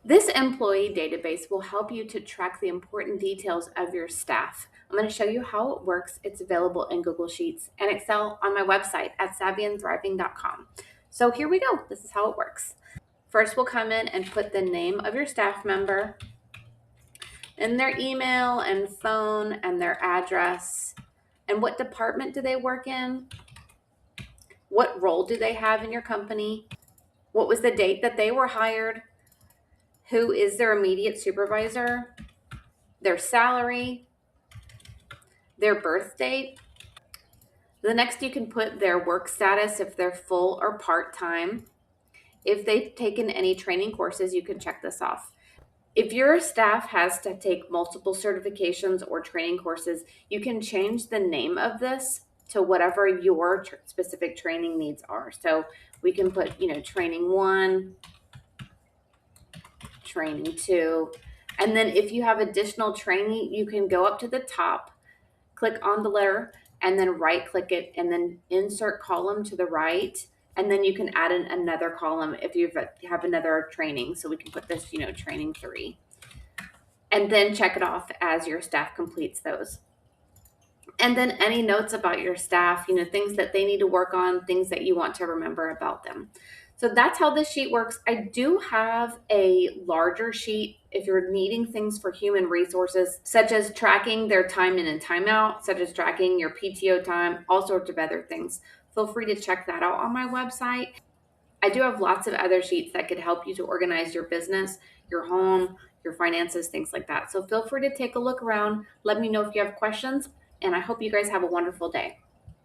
This employee database will help you to track the important details of your staff. I'm going to show you how it works. It's available in Google Sheets and Excel on my website at savvyandthriving.com. So here we go. This is how it works. First, we'll come in and put the name of your staff member and their email and phone and their address and what department do they work in, what role do they have in your company, what was the date that they were hired, who is their immediate supervisor, their salary, their birth date. The next, you can put their work status if they're full or part-time. If they've taken any training courses, you can check this off. If your staff has to take multiple certifications or training courses, you can change the name of this to whatever your specific training needs are. So we can put, training 1, training 2, and then if you have additional training, you can go up to the top, click on the letter, and then right click it, and then insert column to the right. And then you can add in another column if you have another training. So we can put this, training 3. And then check it off as your staff completes those. And then any notes about your staff, things that they need to work on, things that you want to remember about them. So that's how this sheet works. I do have a larger sheet if you're needing things for human resources, such as tracking their time in and time out, such as tracking your PTO time, all sorts of other things. Feel free to check that out on my website. I do have lots of other sheets that could help you to organize your business, your home, your finances, things like that. So feel free to take a look around. Let me know if you have questions, and I hope you guys have a wonderful day.